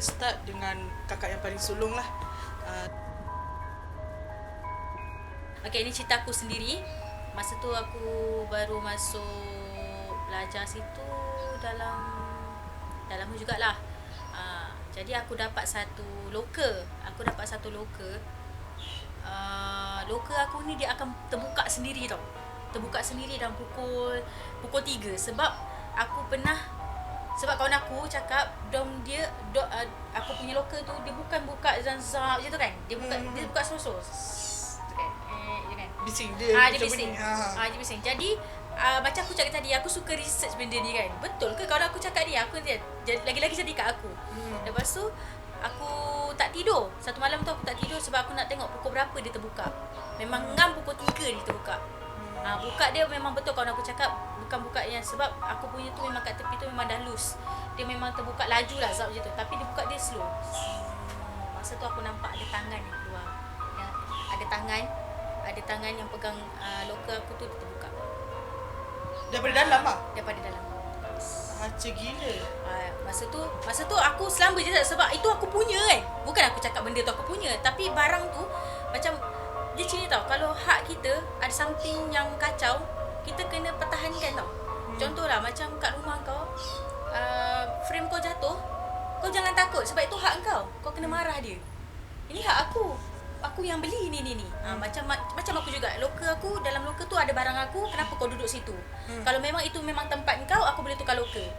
start dengan kakak yang paling sulung lah. Okay, ini cerita aku sendiri. Masa tu aku baru masuk belajar situ dalam jugalah. Jadi aku dapat satu loker. Loker aku ni dia akan terbuka sendiri tau. Terbuka sendiri dalam pukul 3 sebab kawan aku cakap aku punya loker tu dia bukan buka zap je tu kan. Dia buka sos. Bising dia. Dia bising. Jadi macam aku cakap tadi, aku suka research benda ni kan. Betul ke kawan aku cakap ni? Lagi-lagi jadi kat aku. Lepas tu aku tak tidur. Satu malam tu aku tak tidur sebab aku nak tengok pukul berapa dia terbuka. Memang ngam pukul 3 dia terbuka. Buka dia memang betul kawan aku cakap, bukan buka yang sebab aku punya tu memang kat tepi tu memang dah loose. Dia memang terbuka laju lah zap je tu. Tapi dia buka dia slow. Masa tu aku nampak ada tangan yang keluar. Ada tangan yang pegang loker aku tu, dia terbuka. Daripada dalam lah? Daripada dalam. Macam gila. Masa tu aku selamba je sebab itu aku punya kan. Bukan aku cakap benda tu aku punya, tapi barang tu macam dia cini tau. Kalau hak kita ada something yang kacau, kita kena pertahankan tau. Contohlah macam kat rumah kau, frame kau jatuh, kau jangan takut sebab itu hak kau. Kau kena marah dia. Ini hak aku. Aku yang beli ni. Macam aku juga. Loker aku, dalam loker tu ada barang aku, kenapa kau duduk situ? Kalau memang itu memang tempat kau, aku boleh tukar loker.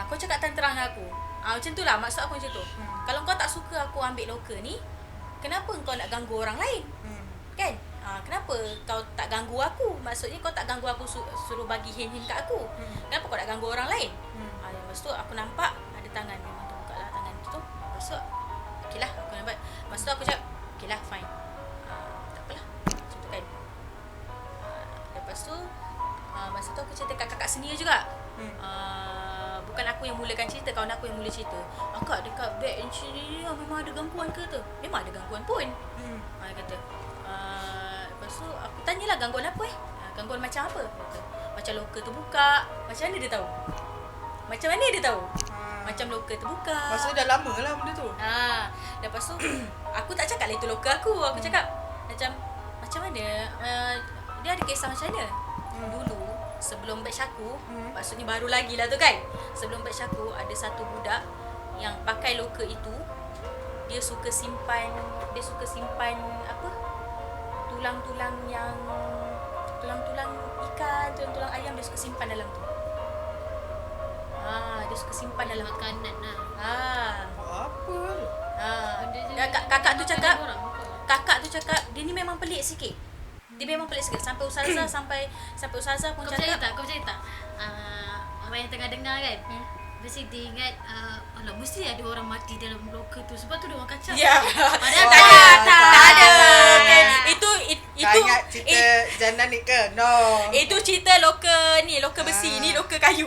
Kau cakap terang aku. Macam tu lah maksud aku macam tu. Kalau kau tak suka aku ambil loker ni, kenapa kau nak ganggu orang lain? Kan? Kenapa kau tak ganggu aku? Maksudnya kau tak ganggu aku, suruh bagi hint-hint kat aku. Kenapa kau nak ganggu orang lain? Lepas tu aku nampak ada tangan, memang terbuka lah tangan tu. Lepas tu okey lah, aku nampak. Lepas tu aku cakap okey lah, fine. Tak apalah. Macam tu kan. Lepas tu masa tu aku cerita kat kakak senior juga. Bukan aku yang mulakan cerita, kawan aku yang mula cerita. Akak dekat beg ni memang ada gangguan ke tu? Memang ada gangguan pun. Dia kata. Lepas tu aku tanyalah gangguan apa gangguan macam apa? Kata, macam loker terbuka. Macam mana dia tahu? Macam loker terbuka. Maksudnya dah lama lah benda tu. Lepas tu aku tak cakap lah itu loker aku. Aku cakap macam mana dia ada kisah macam mana. Dulu sebelum batch aku, maksudnya baru lagi lah tu kan. Sebelum batch aku ada satu budak yang pakai loker itu. Dia suka simpan apa? Tulang-tulang ikan, tulang ayam dia suka simpan dalam tu. Dia suka simpan dalam makanan lah. Apa? Kakak tu cakap dia ni memang pelik sikit. Sampai ustazah pun Kau cakap. percaya tak? Orang yang tengah dengar kan, mesti dia ingat alah mesti ada orang mati dalam loker tu sebab tu dia orang kacau. Ya. Padahal tak ada. Kan? Itu Kau ingat cerita Jana ni ke? No. Itu cerita loker besi, ni loker kayu.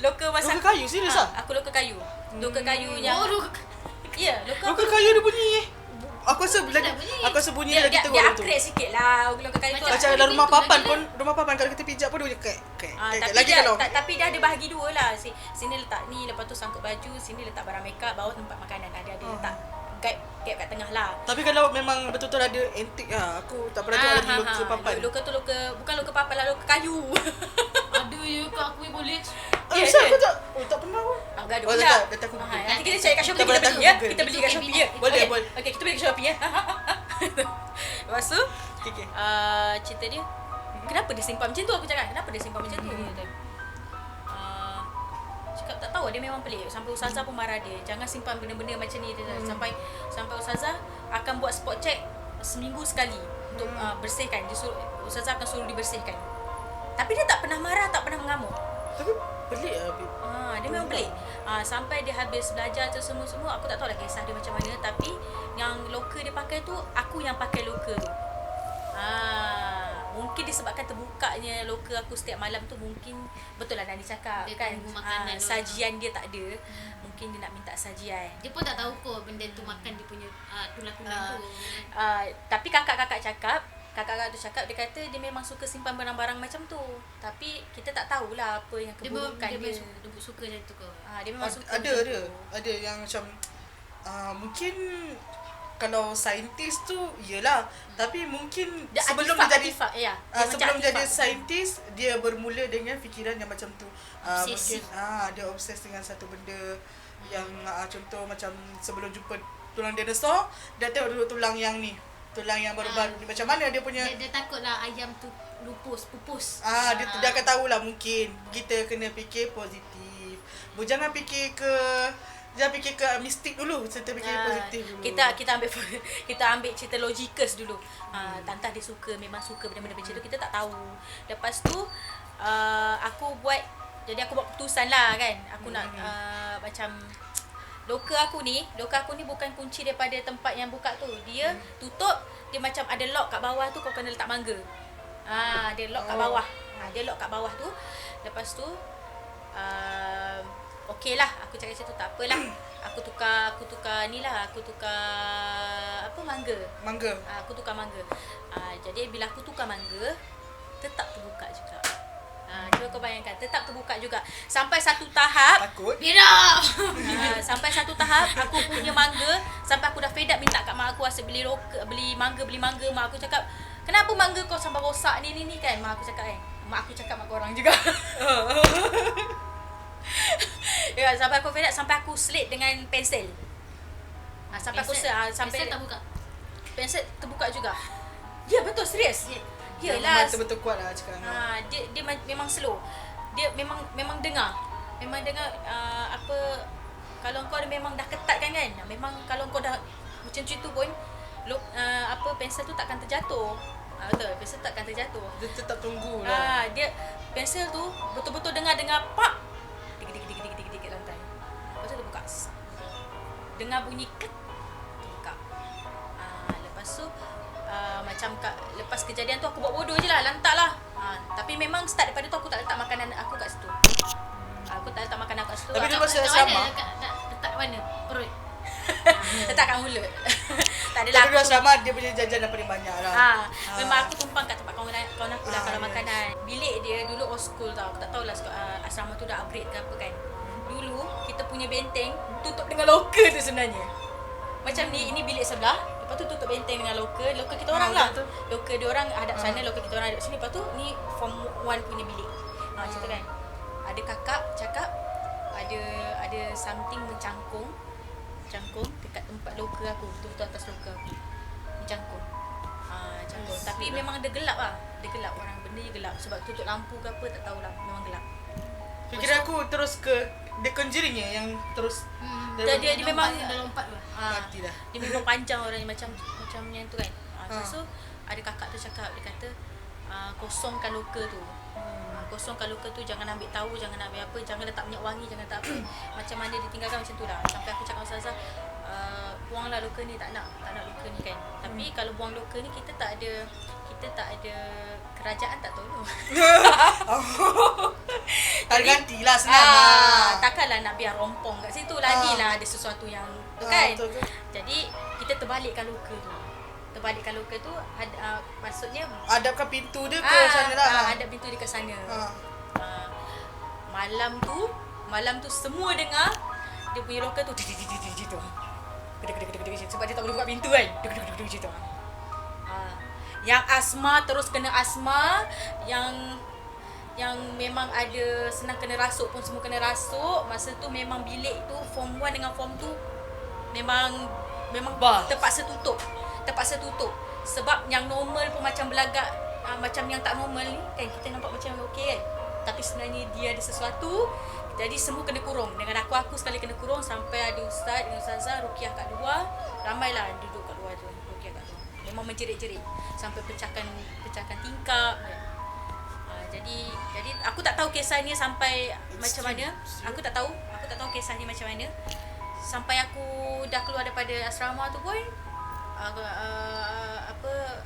Loker masak. Loker kayu serius ah? Aku loker kayu. Loker kayu yang ya, loker kayu dia bunyi. Aku rasa bunyi dia lagi teruk dia tu. upgrade sikit lah loker kayu tu. Macam dalam rumah papan pun, kalau kita pijak pun dia bunyi kek. Lagi kalau tapi dia ada bahagi dua lah. Sini letak ni, lepas tu sangkut baju, sini letak barang makeup, bawah tempat makanan. Ada letak gap kat tengah lah. Tapi kalau memang betul-betul ada antik lah, aku tak pernah tengok lagi loker papan. Loker tu bukan loker papan lah, loker kayu. Aduh ya kak, aku boleh. Saya aku tak pernah pun. Gaduh Oh, pula. tak aku. Nanti kita cari kat Shopee, Tak kita boleh beli ya. Google. Kita beli kat Shopee ya. Boleh. Okey, kita beli kat Shopee ya. Lepas tu Okay. cerita dia, kenapa dia simpan macam tu? Aku cakap, kenapa dia simpan macam tu? Dia kata, cakap tak tahu, dia memang pelik. Sampai ustazah pun marah dia, jangan simpan benda-benda macam ni. Sampai ustazah akan buat spot check seminggu sekali untuk bersihkan. Ustazah akan suruh dibersihkan. Tapi dia tak pernah marah, tak pernah mengamuk. Tapi pelik lah. Dia memang pelik. Sampai dia habis belajar tu semua, aku tak tahu lah kisah dia macam mana. Tapi yang loker dia pakai tu, aku yang pakai loker tu. Mungkin disebabkan terbukanya loker aku setiap malam tu, mungkin betul lah Nani cakap dia kan, sajian dia tak ada. Mungkin dia nak minta sajian. Dia pun tak tahu kot benda tu makan dia punya tulang-tulang tu. Tapi kakak-kakak tu cakap, dia kata dia memang suka simpan barang-barang macam tu. Tapi kita tak tahulah apa yang keburukan dia. Dia suka macam tu ke? Dia memang suka. Ada yang macam Mungkin kalau saintis tu iyalah, tapi mungkin Dia sebelum artifak, dia jadi artifak, ya. Dia sebelum macam jadi artifak. saintis, dia bermula dengan fikiran yang macam tu. Obsesi. Mungkin dia obses dengan satu benda yang contoh macam sebelum jumpa tulang dinosaur, dia tengok dulu tulang yang ni, tulang yang baru-baru ni, macam mana dia punya Dia takutlah ayam tu pupus. dia akan tahulah. Mungkin kita kena fikir positif. Jangan fikir ke mistik dulu, kita fikir positif dulu. Kita ambil cerita logikus dulu. Tantah dia memang suka benda-benda macam tu, kita tak tahu. Lepas tu aku buat keputusan lah kan. Aku nak macam loker aku ni bukan kunci daripada tempat yang buka tu. Dia tutup, dia macam ada lock kat bawah tu, kau kena letak mangga. Dia lock kat bawah. Dia lock kat bawah tu. Lepas tu okey lah, aku cakap macam tu, tak apalah. Aku tukar ni lah, aku tukar mangga. Aku tukar mangga. Jadi bila aku tukar mangga, tetap terbuka juga. Cuba kau bayangkan, tetap terbuka juga. Sampai satu tahap, Takut. sampai satu tahap aku punya mangga, sampai aku dah fed up minta kat mak aku asyik beli mangga. Mak aku cakap, kenapa mangga kau sampai rosak ni kan? Mak aku cakap mak korang juga. Ya, sampai aku fed up, sampai aku slit dengan pensel. Pensel tak buka. Pensel terbuka juga. Ya, betul, serius. Yalah. Betul-betul kuat lah cakap. Dia memang slow. Dia memang dengar. Apa, kalau kau memang dah ketatkan kan. Memang kalau kau dah macam tu pun pensel tu takkan terjatuh. Betul, pensel takkan terjatuh. Dia tetap tunggu lah. Dia pensel tu betul-betul dengar pak. Dik kat lantai. Lepas tu dia buka. Dengar bunyi kek. Buka. Lepas tu macam lepas kejadian tu aku buat bodoh je lah, lantak lah. Tapi memang start daripada tu aku tak letak makanan aku kat situ. Aku tak letak makanan kat situ. Tapi dia masa Kat asrama. mana? Letak mana? Perut. Letak kat mulut. Tak Tapi adalah dia asrama dia punya jajan yang paling banyak lah. Memang aku tumpang kat tempat kawan aku lah kalau makanan. Bilik dia dulu old school tau. Aku tak tahulah asrama tu dah upgrade ke apa kan. Dulu kita punya benteng tutup dengan loker tu sebenarnya. Macam ni, ini bilik sebelah. Lepas tu tutup benteng dengan loker kita orang lah. Loker dia orang hadap sana, loker kita orang hadap sini. Lepas tu ni form 1 punya bilik. Macam tu kan. Ada kakak cakap ada something mencangkung dekat tempat loker aku, betul-betul atas loker aku. Mencangkung. Cangkung. Tapi memang dia gelap lah. Dia gelap, orang benda dia gelap. Sebab tutup lampu ke apa tak tahulah, memang gelap. Fikiran aku terus ke The Conjuring yang terus Dia memang dah lompat tu. mati dah. Dia memang panjang orang ni macam yang tu kan. Lepas tu ada kakak tu cakap, dia kata kosongkan loker tu. Kosongkan loker tu, jangan ambil tahu, jangan ambil apa, jangan letak minyak wangi, jangan letak apa. Macam mana ditinggalkan macam tu lah. Sampai aku cakap dengan Ustazah, buanglah loker ni, tak nak loker ni kan. Tapi kalau buang loker ni kita tak ada kerajaan tak tolong. Tak gantilah senang lah. Takkanlah nak biar rompong kat situ. Lagilah ada sesuatu yang tu kan. Betul. Jadi kita terbalikkan loker tu. Maksudnya Hadapkan pintu dia ke sana lah. ada pintu dia ke sana. Malam tu semua dengar dia punya loker tu gitu. Sebab dia tak boleh buka pintu kan. Gitu. Yang asma terus kena asma, yang memang ada senang kena rasuk pun semua kena rasuk. Masa tu memang bilik tu form 1 dengan form 2 memang terpaksa tutup. Sebab yang normal pun macam belagak, macam yang tak normal ni kan kita nampak macam okey kan. Tapi sebenarnya dia ada sesuatu. Jadi semua kena kurung. Dengan aku sekali kena kurung, sampai ada ustaz dengan ustazah ruqyah kat luar. Ramailah duduk kat luar tu ruqyah kat luar. Memang menjerit-jerit sampai pecahkan tingkap kan. Jadi aku tak tahu kisah ni sampai macam mana. Aku tak tahu kisah ni macam mana. Sampai aku dah keluar daripada asrama tu pun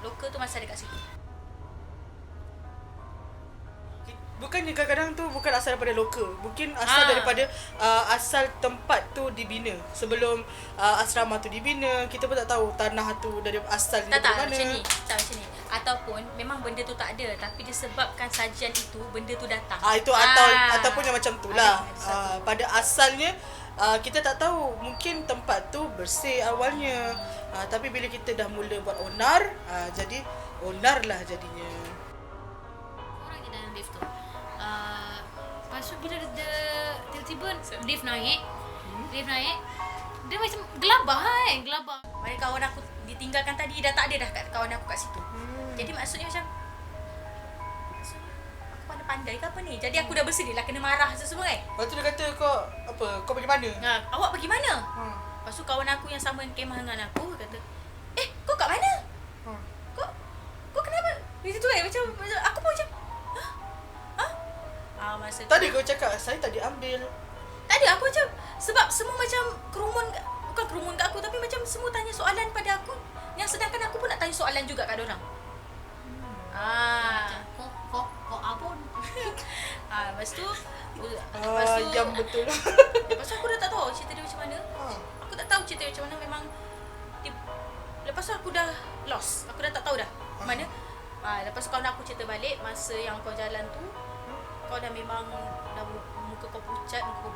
loker tu masih ada kat situ. Bukannya kadang-kadang tu bukan asal daripada loker. Mungkin asal daripada asal tempat tu dibina. Sebelum asrama tu dibina, kita pun tak tahu tanah tu dari asal Tak mana. macam ni. Ataupun memang benda tu tak ada, tapi disebabkan sajian itu benda tu datang. Ataupun yang macam tu lah. Pada asalnya kita tak tahu, mungkin tempat tu bersih awalnya, tapi bila kita dah mula buat onar, jadi onar lah jadinya. Orang je dalam lift tu. Lepas tu bila dia tiba-tiba lift naik, dia macam gelabah kan, gelabah. Mana kawan aku ditinggalkan tadi, dah tak ada dah kawan aku kat situ. Jadi maksudnya macam aku pandai-pandai ke apa ni? Jadi aku dah bersedia lah kena marah semua kan. Lepas tu dia kata kau pergi mana? Awak pergi mana? Lepas tu kawan aku yang sama kemah dengan aku kata, kau kat mana? Kau kenapa? Macam tu kan, macam aku pun macam masa tu Tadi kau cakap saya tak diambil. tak ada, aku macam sebab semua macam bukan kerumun kat aku, tapi macam semua tanya soalan pada aku, yang sedangkan aku pun nak tanya soalan juga kat dorang. Macam kok abon. Lepas tu Yang betul. lepas tu aku dah tak tahu cerita dia macam mana. Aku tak tahu cerita dia macam mana, memang lepas tu aku dah lost. Aku dah tak tahu dah mana. Lepas tu kawan aku cerita balik masa yang kau jalan tu, kau dah memang dah muka kau pucat, muka kau